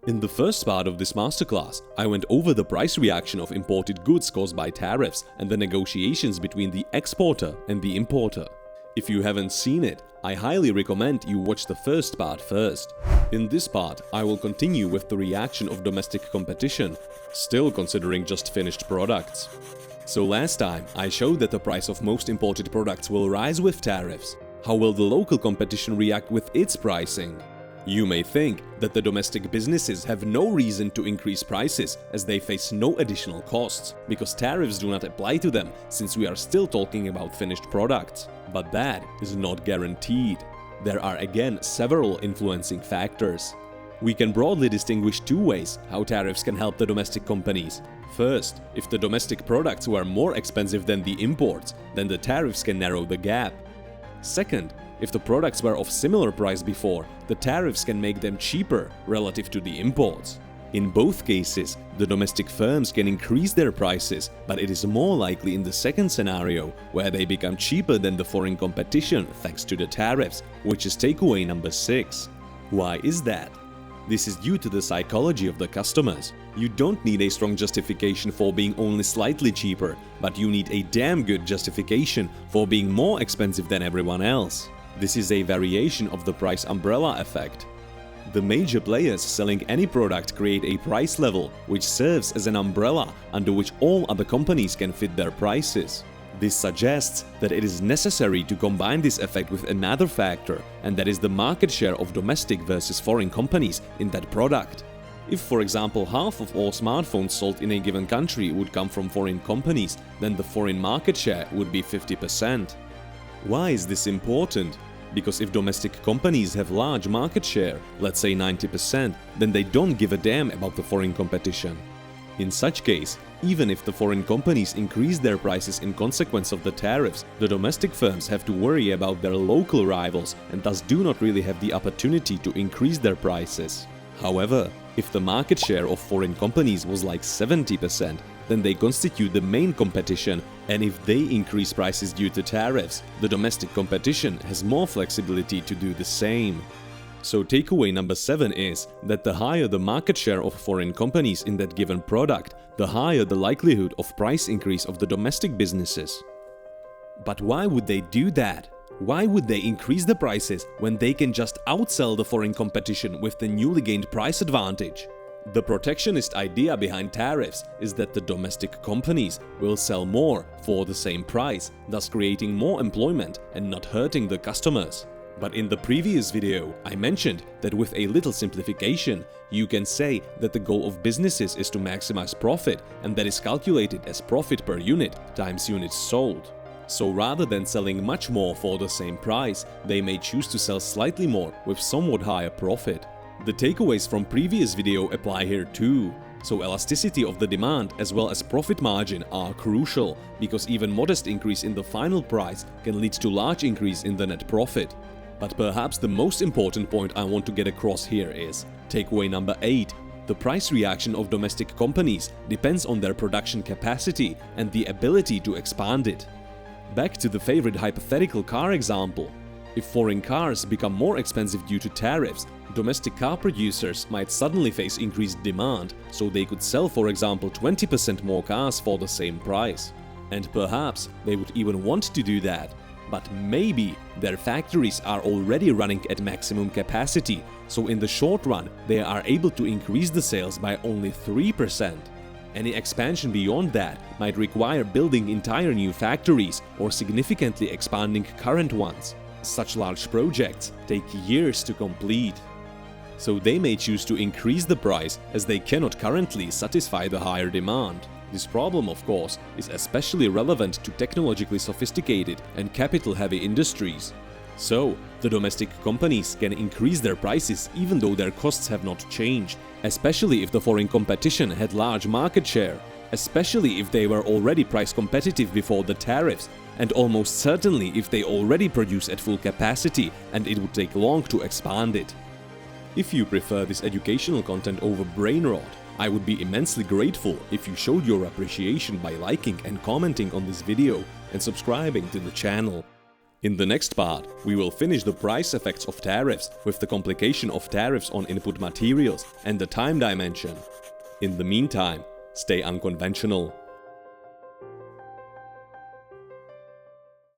In the first part of this masterclass, I went over the price reaction of imported goods caused by tariffs and the negotiations between the exporter and the importer. If you haven't seen it, I highly recommend you watch the first part first. In this part, I will continue with the reaction of domestic competition, still considering just finished products. So last time, I showed that the price of most imported products will rise with tariffs. How will the local competition react with its pricing? You may think that the domestic businesses have no reason to increase prices as they face no additional costs, because tariffs do not apply to them since we are still talking about finished products. But that is not guaranteed. There are again several influencing factors. We can broadly distinguish two ways how tariffs can help the domestic companies. First, if the domestic products were more expensive than the imports, then the tariffs can narrow the gap. Second, if the products were of similar price before, the tariffs can make them cheaper relative to the imports. In both cases, the domestic firms can increase their prices, but it is more likely in the second scenario, where they become cheaper than the foreign competition thanks to the tariffs, which is takeaway number 6. Why is that? This is due to the psychology of the customers. You don't need a strong justification for being only slightly cheaper, but you need a damn good justification for being more expensive than everyone else. This is a variation of the price umbrella effect. The major players selling any product create a price level which serves as an umbrella under which all other companies can fit their prices. This suggests that it is necessary to combine this effect with another factor, and that is the market share of domestic versus foreign companies in that product. If, for example, half of all smartphones sold in a given country would come from foreign companies, then the foreign market share would be 50%. Why is this important? Because if domestic companies have large market share, let's say 90%, then they don't give a damn about the foreign competition. In such case, even if the foreign companies increase their prices in consequence of the tariffs, the domestic firms have to worry about their local rivals and thus do not really have the opportunity to increase their prices. However, if the market share of foreign companies was like 70%, then they constitute the main competition, and if they increase prices due to tariffs, the domestic competition has more flexibility to do the same. So takeaway number 7 is that the higher the market share of foreign companies in that given product, the higher the likelihood of price increase of the domestic businesses. But why would they do that? Why would they increase the prices when they can just outsell the foreign competition with the newly gained price advantage? The protectionist idea behind tariffs is that the domestic companies will sell more for the same price, thus creating more employment and not hurting the customers. But in the previous video, I mentioned that with a little simplification, you can say that the goal of businesses is to maximize profit, and that is calculated as profit per unit times units sold. So rather than selling much more for the same price, they may choose to sell slightly more with somewhat higher profit. The takeaways from previous video apply here too. So elasticity of the demand as well as profit margin are crucial, because even modest increase in the final price can lead to large increase in the net profit. But perhaps the most important point I want to get across here is takeaway number 8. The price reaction of domestic companies depends on their production capacity and the ability to expand it. Back to the favorite hypothetical car example. If foreign cars become more expensive due to tariffs, domestic car producers might suddenly face increased demand, so they could sell, for example, 20% more cars for the same price. And perhaps they would even want to do that. But maybe their factories are already running at maximum capacity, so in the short run they are able to increase the sales by only 3%. Any expansion beyond that might require building entire new factories or significantly expanding current ones. Such large projects take years to complete. So they may choose to increase the price as they cannot currently satisfy the higher demand. This problem, of course, is especially relevant to technologically sophisticated and capital-heavy industries. So, the domestic companies can increase their prices even though their costs have not changed, especially if the foreign competition had large market share, especially if they were already price competitive before the tariffs, and almost certainly if they already produce at full capacity and it would take long to expand it. If you prefer this educational content over brain rot, I would be immensely grateful if you showed your appreciation by liking and commenting on this video and subscribing to the channel. In the next part, we will finish the price effects of tariffs with the complication of tariffs on input materials and the time dimension. In the meantime, stay unconventional.